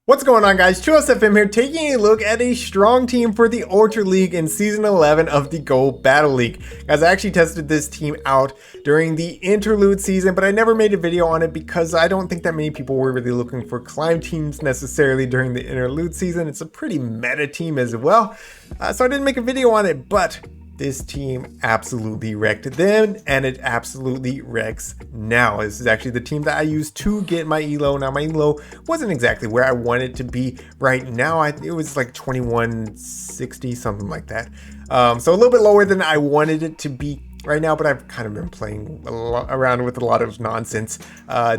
What's going on, guys? ChillisFM here, taking a look at a strong team for the Ultra League in Season 11 of the Go Battle League. Guys, I actually tested this team out during the interlude season, but I never made a video on it because I don't think that many people were really looking for climb teams necessarily during the interlude season. It's a pretty meta team as well, so I didn't make a video on it, but this team absolutely wrecked then, and it absolutely wrecks now. This is actually the team that I used to get my elo. Now, my elo wasn't exactly where I wanted it to be right now. It was like 2160, something like that. So a little bit lower than I wanted it to be right now, but I've kind of been playing around with a lot of nonsense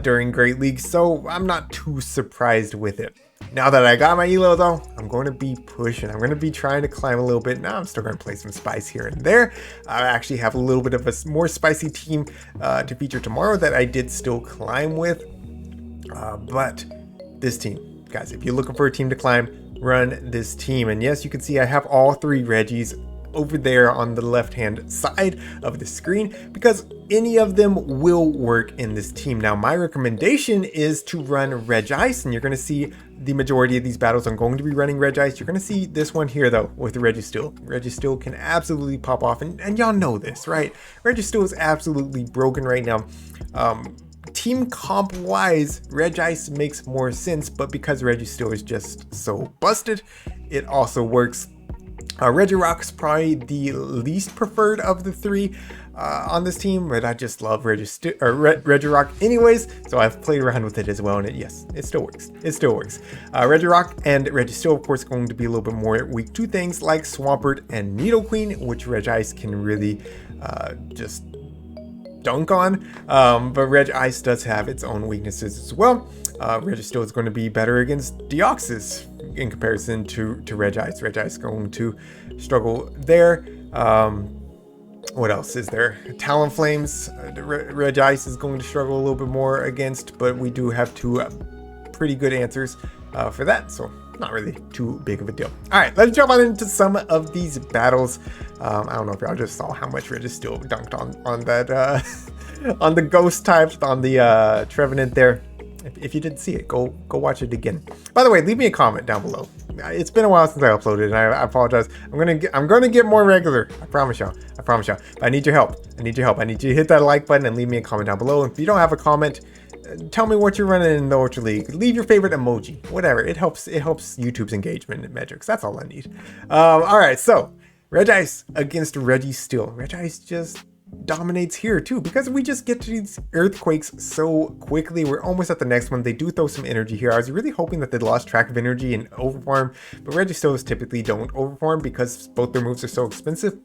during Great League, so I'm not too surprised with it. Now that I got my elo though, I'm going to be pushing. I'm going to be trying to climb a little bit. Now I'm still going to play some spice here and there. I actually have a little bit of a more spicy team to feature tomorrow that I did still climb with. But this team, guys, if you're looking for a team to climb, run this team. And yes, you can see I have all three Reggies over there on the left hand side of the screen because any of them will work in this team. Now, my recommendation is to run Regice, and you're going to see the majority of these battles I'm going to be running Regice. You're going to see this one here though with the Registeel. Registeel can absolutely pop off, and y'all know this, right? Registeel is absolutely broken right now. Team comp wise, Regice makes more sense, but because Registeel is just so busted, it also works. Regirock's probably the least preferred of the three on this team, but I just love Regirock anyways, so I've played around with it as well, and yes, it still works. It still works. Regirock and Registeel, of course, going to be a little bit more weak to things like Swampert and Nidoqueen, which Regice can really just dunk on, but Regice does have its own weaknesses as well. Registeel is going to be better against Deoxys in comparison to Regice. Regice going to struggle there. What else is there? Talonflames, Regice is going to struggle a little bit more against, but we do have two pretty good answers for that, so not really too big of a deal. All right, let's jump on into some of these battles. I don't know if y'all just saw how much Registeel dunked on that on the ghost types on the Trevenant there. If you didn't see it, go watch it again. By the way, leave me a comment down below. It's been a while since I uploaded, and I apologize. I'm gonna get more regular. I promise y'all. I promise y'all. But I need your help. I need your help. I need you to hit that like button and leave me a comment down below. If you don't have a comment, tell me what you're running in the Ultra League. Leave your favorite emoji. Whatever. It helps. It helps YouTube's engagement metrics. That's all I need. All right. So Regice against Registeel. Regice just dominates here too because we just get to these earthquakes so quickly. We're almost at the next one. They do throw some energy here. I was really hoping that they lost track of energy and overfarm, but Registeels typically don't overfarm because both their moves are so expensive.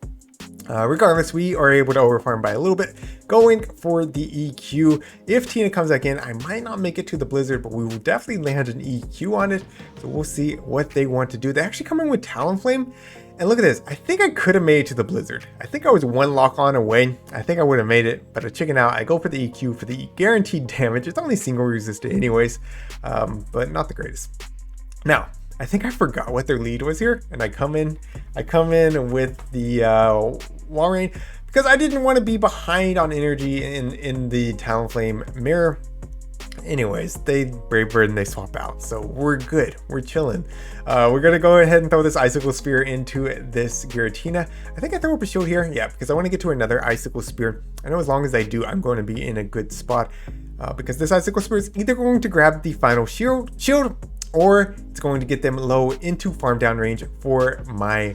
Regardless, we are able to overfarm by a little bit, going for the EQ. If Tina comes back in, I might not make it to the Blizzard, but we will definitely land an EQ on it. So we'll see what they want to do. They actually come in with Talonflame. And look at this. I think I could have made it to the Blizzard. I think I was one lock on away. I think I would have made it, but I chicken out. I go for the EQ for the guaranteed damage. It's only single resisted anyways, but not the greatest. Now, I think I forgot what their lead was here, and I come in with the Walrein because I didn't want to be behind on energy in the Talonflame mirror. Anyways, they Brave Bird and they swap out, so we're good. We're chilling. We're gonna go ahead and throw this Icicle Spear into this Giratina. I think I throw up a shield here, yeah, because I want to get to another Icicle Spear. I know as long as I do, I'm going to be in a good spot because this Icicle Spear is either going to grab the final shield, or it's going to get them low into farm down range for my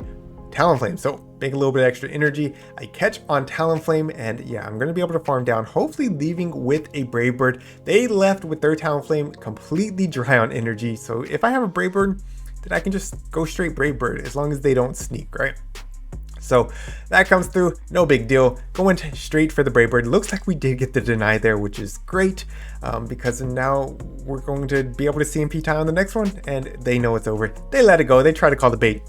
Talonflame. So make a little bit extra energy. I catch on Talonflame, and yeah, I'm going to be able to farm down, hopefully leaving with a Brave Bird. They left with their Talonflame completely dry on energy. So if I have a Brave Bird, then I can just go straight Brave Bird as long as they don't sneak, right? So that comes through, no big deal. Going straight for the Brave Bird. Looks like we did get the deny there, which is great because now we're going to be able to CMP tie on the next one, and they know it's over. They let it go. They try to call the bait.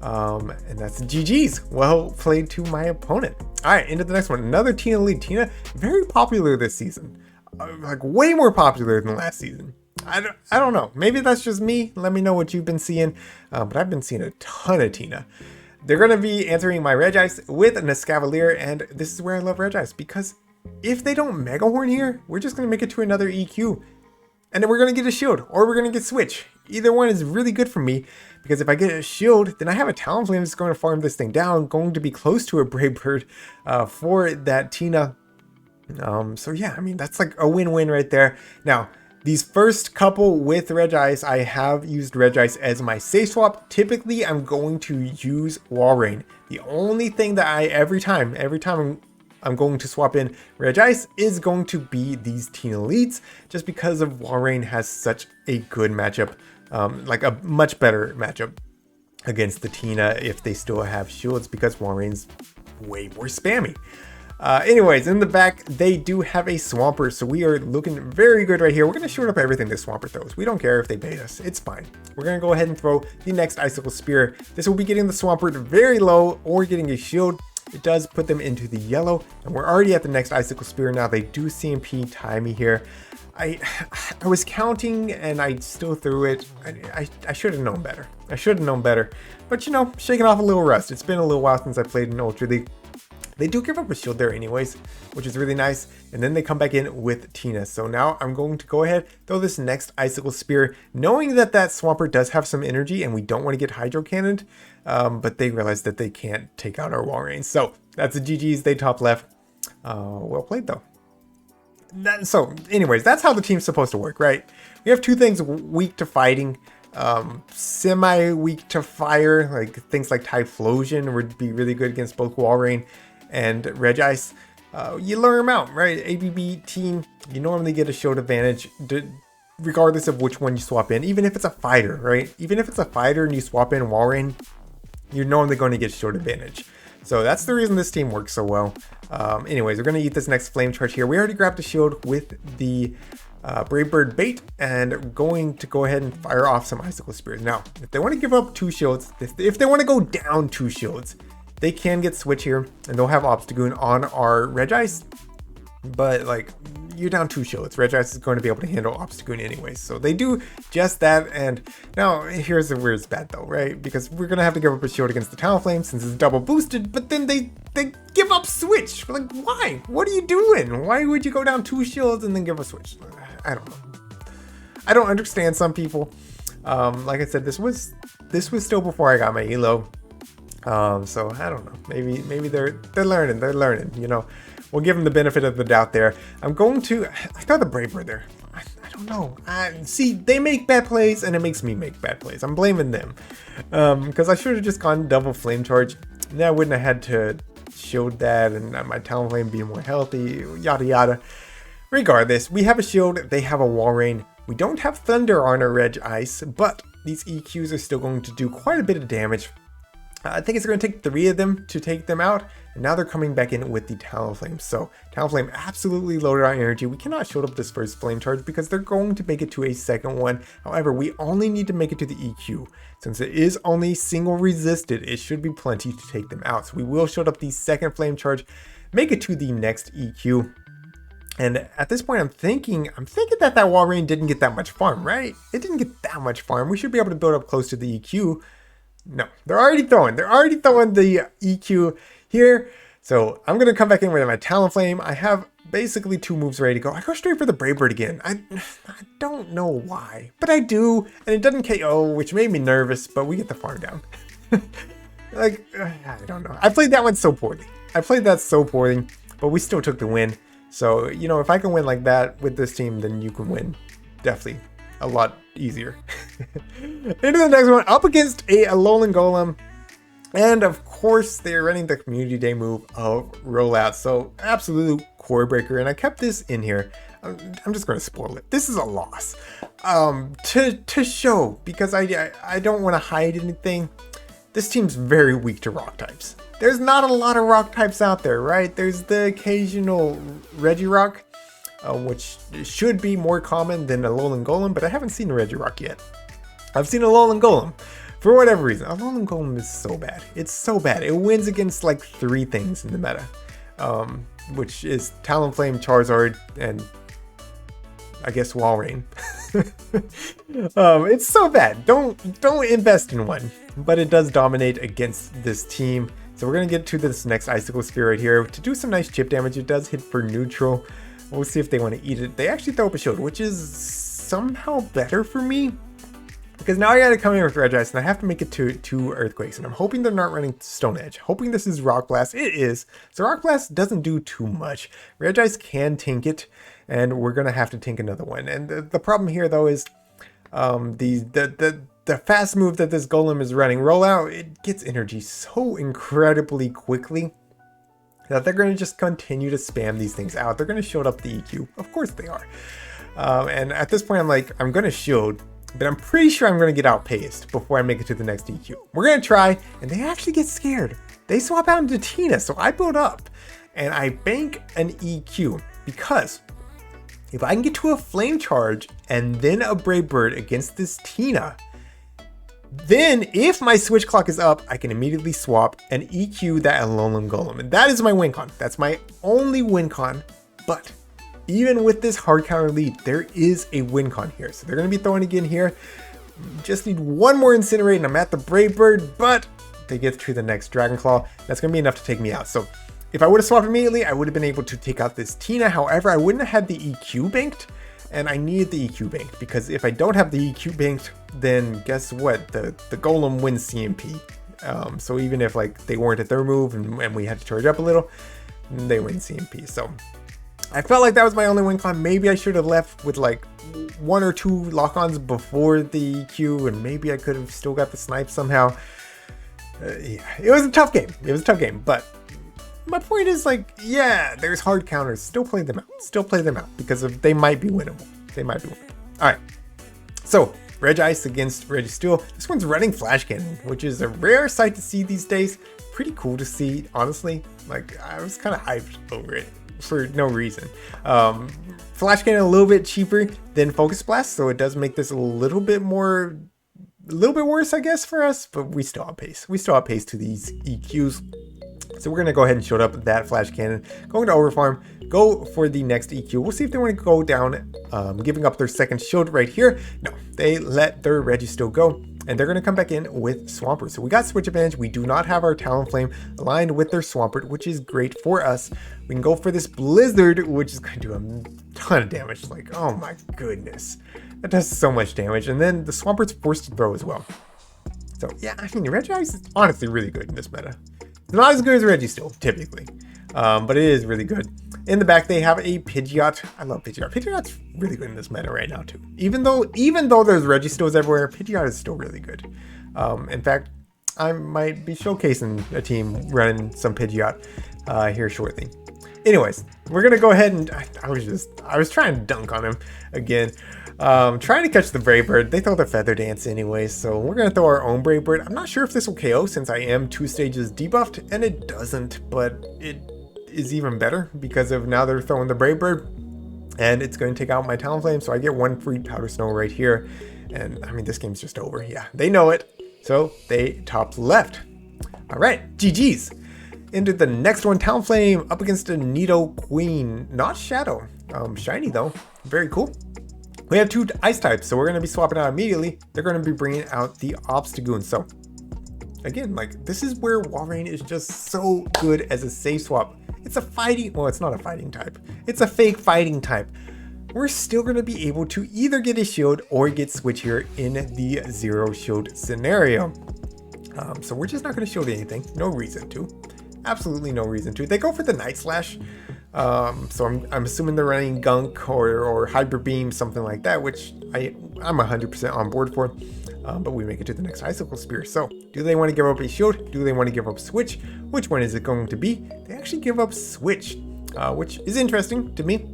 And that's GG's. Well played to my opponent. All right, into the next one. Another Tina lead. Tina, very popular this season. Like way more popular than last season. I don't know. Maybe that's just me. Let me know what you've been seeing. But I've been seeing a ton of Tina. They're going to be answering my Regice with an Escavalier, and this is where I love Regice because if they don't Mega Horn here, we're just going to make it to another EQ. and then we're going to get a shield, or we're going to get switch. Either one is really good for me, because if I get a shield, then I have a Talonflame that's going to farm this thing down, going to be close to a Brave Bird for that Tina. So yeah, I mean, that's like a win-win right there. Now, these first couple with Regice, I have used Regice as my safe swap. Typically, I'm going to use Walrein. The only thing that every time I'm going to swap in Regice is going to be these Tina leads, just because of Walrein has such a good matchup, like a much better matchup against the Tina if they still have shields, because Walrein's way more spammy. Anyways, in the back, they do have a Swampert, so we are looking very good right here. We're going to short up everything this Swampert throws. We don't care if they bait us. It's fine. We're going to go ahead and throw the next Icicle Spear. This will be getting the Swampert very low or getting a shield. It does put them into the yellow, and we're already at the next Icicle Spear now. They do CMP tie me here. I was counting and I still threw it. I should have known better. I should have known better. But you know, shaking off a little rust. It's been a little while since I played in Ultra League. They do give up a shield there anyways, which is really nice. And then they come back in with Tina. So now I'm going to go ahead, throw this next Icicle Spear, knowing that that Swampert does have some energy and we don't want to get Hydro Cannoned. But they realize that they can't take out our Walrein. So that's the GG's. They top left. Well played though. So anyways, that's how the team's supposed to work, right? We have two things weak to fighting. Semi weak to fire, like things like Typhlosion would be really good against both Walrein and Regice. You lure them out, right? ABB team, you normally get a shield advantage regardless of which one you swap in, even if it's a fighter, right? Even if it's a fighter and you swap in Walrein, you're normally going to get shield advantage. So that's the reason this team works so well. Anyways, we're going to eat this next Flame Charge here. We already grabbed a shield with the Brave Bird bait, and going to go ahead and fire off some Icicle Spears. Now, if they want to give up 2 shields, if they want to go down 2 shields, they can get switch here, and they'll have Obstagoon on our Regice. But like, you're down 2 shields. Regice is going to be able to handle Obstagoon anyways. So they do just that. And now here's where it's bad though, right? Because we're going to have to give up a shield against the Talonflame since it's double boosted, but then they give up switch. Like, why? What are you doing? Why would you go down 2 shields and then give a switch? I don't know. I don't understand some people. Like I said, this was still before I got my elo. So I don't know. Maybe they're learning. You know, we'll give them the benefit of the doubt there. I thought the Brave Bird there. I don't know. See, they make bad plays, and it makes me make bad plays. I'm blaming them because I should have just gone double Flame Charge. Then I wouldn't have had to shield that, and my Talonflame be more healthy. Yada yada. Regardless, we have a shield. They have a Walrein. We don't have Thunder on our Regice, but these EQs are still going to do quite a bit of damage. I think it's going to take 3 of them to take them out, and now they're coming back in with the Talonflame. So Talonflame absolutely loaded on energy. We cannot shield up this first Flame Charge because they're going to make it to a second one. However, we only need to make it to the EQ. Since it is only single resisted, it should be plenty to take them out. So we will shield up the second Flame Charge, make it to the next EQ. And at this point, I'm thinking that Walrein didn't get that much farm, right? It didn't get that much farm. We should be able to build up close to the EQ. No, they're already throwing the EQ here. So I'm going to come back in with my Talonflame. I have basically 2 moves ready to go. I go straight for the Brave Bird again. I don't know why, but I do. And it doesn't KO, which made me nervous, but we get the farm down. Like, I don't know. I played that one so poorly. But we still took the win. So, you know, if I can win like that with this team, then you can win. Definitely a lot easier. Into the next one, up against a Alolan Golem. And of course, they're running the Community Day move of Rollout. So, absolute core breaker. And I kept this in here. I'm just going to spoil it. This is a loss. To show, because I don't want to hide anything. This team's very weak to rock types. There's not a lot of rock types out there, right? There's the occasional Regirock, which should be more common than Alolan Golem, but I haven't seen a Regirock yet. I've seen Alolan Golem. For whatever reason, Alolan Golem is so bad. It's so bad. It wins against like 3 things in the meta, which is Talonflame, Charizard, and I guess Walrein. It's so bad. Don't invest in one, but it does dominate against this team. So we're gonna get to this next Icicle Spear right here to do some nice chip damage. It does hit for neutral. We'll see if they want to eat it. They actually throw up a shield, which is somehow better for me. Because now I gotta come in with Regice and I have to make it to 2 Earthquakes. And I'm hoping they're not running Stone Edge. Hoping this is Rock Blast. It is. So Rock Blast doesn't do too much. Regice can tank it. And we're gonna have to tank another one. And the problem here though is the fast move that this Golem is running, Rollout, it gets energy so incredibly quickly that they're going to just continue to spam these things out. They're going to shield up the EQ. Of course they are. And at this point, I'm like, I'm going to shield, but I'm pretty sure I'm going to get outpaced before I make it to the next EQ. We're going to try, and they actually get scared. They swap out into Tina, so I build up, and I bank an EQ, because if I can get to a Flame Charge and then a Brave Bird against this Tina, then if my switch clock is up, I can immediately swap and EQ that Alolan Golem. And that is my win con. That's my only win con. But even with this hard counter lead, there is a win con here. So they're going to be throwing again here. Just need one more Incinerate and I'm at the Brave Bird, but they get to the next Dragon Claw. That's going to be enough to take me out. So if I would have swapped immediately, I would have been able to take out this Tina. However, I wouldn't have had the EQ banked. And I needed the EQ banked, because if I don't have the EQ banked, then guess what? The Golem wins CMP. So even if like they weren't at their move and we had to charge up a little, they win CMP. So I felt like that was my only win con. Maybe I should have left with like 1 or 2 lock-ons before the EQ, and maybe I could have still got the snipe somehow. Yeah, it was a tough game. It was a tough game, but my point is, like, yeah, there's hard counters. Still play them out. Still play them out, because they might be winnable. They might be winnable. All right. So Regice against Registeel. This one's running Flash Cannon, which is a rare sight to see these days. Pretty cool to see, honestly. Like, I was kind of hyped over it for no reason. Flash Cannon a little bit cheaper than Focus Blast, so it does make this a little bit worse, I guess, for us. But we still outpace. We still outpace to these EQs. So we're going to go ahead and shield up that Flash Cannon. Going to Overfarm, go for the next EQ. We'll see if they want to go down, giving up their second shield right here. No, they let their Registeel go, and they're going to come back in with Swampert. So we got Switch Advantage. We do not have our Talonflame aligned with their Swampert, which is great for us. We can go for this Blizzard, which is going to do a ton of damage. Like, oh my goodness. That does so much damage. And then the Swampert's forced to throw as well. So yeah, I mean, Regice is honestly really good in this meta. It's not as good as Registeel, typically, but it is really good. In the back, they have a Pidgeot. I love Pidgeot. Pidgeot's really good in this meta right now, too. Even though there's Registeels everywhere, Pidgeot is still really good. In fact, I might be showcasing a team running some Pidgeot here shortly. Anyways, we're going to go ahead and... I was trying to dunk on him again. Trying to catch the Brave Bird. They throw the Feather Dance anyway, so we're going to throw our own Brave Bird. I'm not sure if this will KO since I am 2 stages debuffed, and it doesn't, but it is even better because of now they're throwing the Brave Bird, and it's going to take out my Talonflame, so I get 1 free Powder Snow right here, and I mean, this game's just over. Yeah, they know it, so they top left. All right, GG's. Into the next one, Talonflame up against a Nidoqueen, not Shadow. Shiny though, very cool. We have 2 ice types, so we're going to be swapping out immediately. They're going to be bringing out the Obstagoon. So again, like, this is where Walrein is just so good as a safe swap. It's a fighting, well, it's not a fighting type. It's a fake fighting type. We're still going to be able to either get a shield or get switch here in the 0 shield scenario. So we're just not going to shield anything. No reason to. Absolutely no reason to. They go for the Night Slash. So I'm assuming they're running Gunk or Hyper Beam, something like that, which I'm 100% on board for. But we make it to the next Icicle Spear. So do they want to give up a shield? Do they want to give up Switch? Which one is it going to be? They actually give up Switch, which is interesting to me.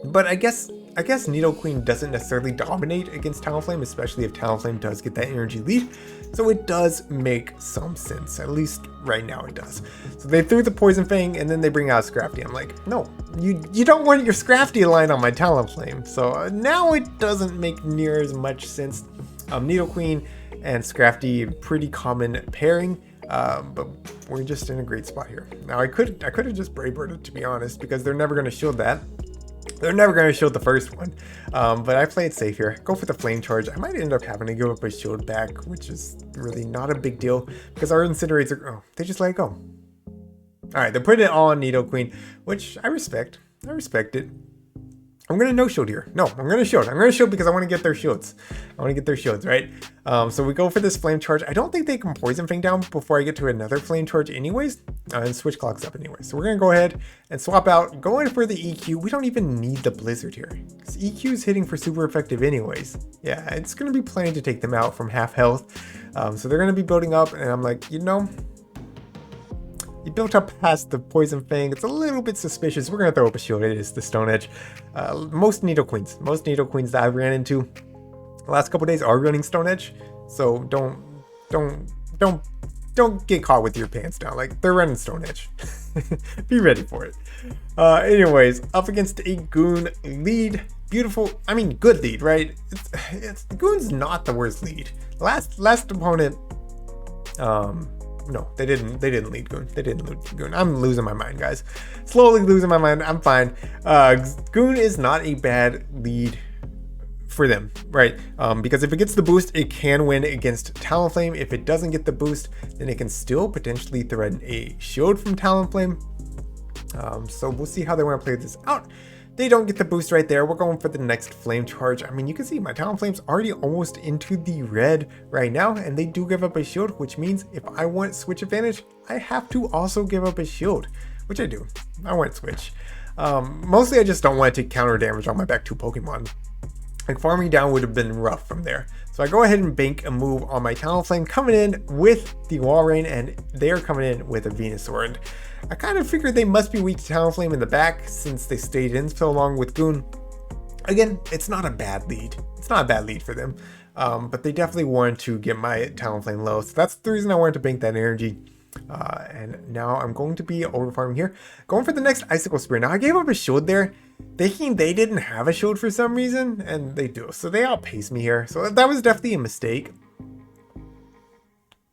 But I guess Nidoqueen doesn't necessarily dominate against Talonflame, especially if Talonflame does get that energy lead. So it does make some sense, at least right now it does. So they threw the Poison Fang and then they bring out Scrafty. I'm like, no, you don't want your Scrafty aligned on my Talonflame. So now it doesn't make near as much sense. Nidoqueen and Scrafty, pretty common pairing, but we're just in a great spot here. Now I could have just Brave Birded, to be honest, because they're never going to shield that. They're never going to shield the first one, but I play it safe here. Go for the Flame Charge. I might end up having to give up a shield back, which is really not a big deal because our Incinerates are, oh, they just let it go. All right, they're putting it all on Nidoqueen, which I respect. I respect it. I'm gonna no shield here. No, I'm gonna shield. I'm gonna shield because I want to get their shields. I want to get their shields, right? So we go for this flame charge. I don't think they can poison Fang down before I get to another flame charge anyways. And switch clocks up anyway. So we're gonna go ahead and swap out, go in for the EQ. We don't even need the blizzard here, because EQ is hitting for super effective anyways. Yeah, it's gonna be plenty to take them out from half health. So they're gonna be building up, and I'm like, you know, you built up past the Poison Fang. It's a little bit suspicious. We're going to throw up a shield. It is the Stone Edge. Most Needle Queens that I ran into the last couple days are running Stone Edge. So don't get caught with your pants down. Like, they're running Stone Edge. Be ready for it. Anyways, up against a Goon lead. Beautiful. I mean, good lead, right? Goon's not the worst lead. Last opponent, no, they didn't lead Goon. They didn't lead Goon. I'm losing my mind, guys. Slowly losing my mind. I'm fine. Goon is not a bad lead for them, right? Because if it gets the boost, it can win against Talonflame. If it doesn't get the boost, then it can still potentially threaten a shield from Talonflame. So we'll see how they want to play this out. They don't get the boost right there. We're going for the next flame charge. I mean, you can see my Talonflame's already almost into the red right now, and they do give up a shield, which means if I want switch advantage, I have to also give up a shield, which I do. I want switch. Mostly I just don't want to take counter damage on my back two Pokemon. Like, farming down would have been rough from there. So I go ahead and bank a move on my Talonflame, coming in with the Walrein, and they're coming in with a Venusaur. And I kind of figured they must be weak to Talonflame in the back since they stayed in so long with Goon. Again, it's not a bad lead. It's not a bad lead for them. But they definitely wanted to get my Talonflame low. So that's the reason I wanted to bank that energy. And now I'm going to be over farming here. Going for the next Icicle Spear. Now I gave up a shield there, thinking they didn't have a shield for some reason, and they do. So they outpaced me here. So that was definitely a mistake.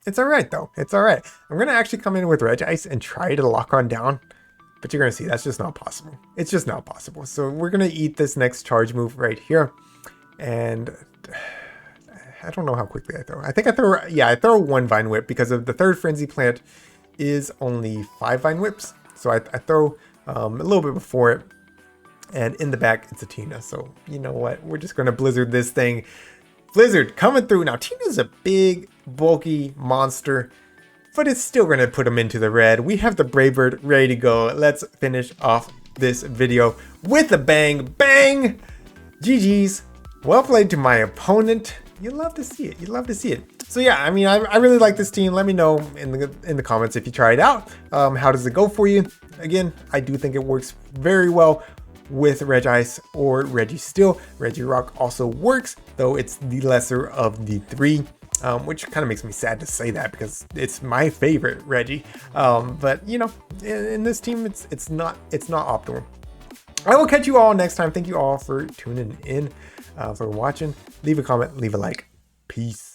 It's alright though. It's alright. I'm going to actually come in with Regice and try to lock on down. But you're going to see that's just not possible. It's just not possible. So we're going to eat this next charge move right here. And I don't know how quickly I throw. I think I throw, yeah, I throw one Vine Whip because of the third Frenzy Plant is only 5 Vine Whips. So I throw a little bit before it. And in the back, it's a Tina. So you know what? We're just going to Blizzard this thing. Blizzard coming through. Now, Tina's a big, bulky monster, but it's still going to put him into the red. We have the Brave Bird ready to go. Let's finish off this video with a bang. Bang! GG's. Well played to my opponent. You love to see it. You love to see it. So yeah, I mean, I really like this team. Let me know in the comments if you try it out. How does it go for you? Again, I do think it works very well with Regice or Registeel. Regirock also works, though it's the lesser of the 3, which kind of makes me sad to say that because it's my favorite Reggie. But you know, in this team, it's not optimal. I will catch you all next time. Thank you all for tuning in, for watching. Leave a comment, leave a like. Peace.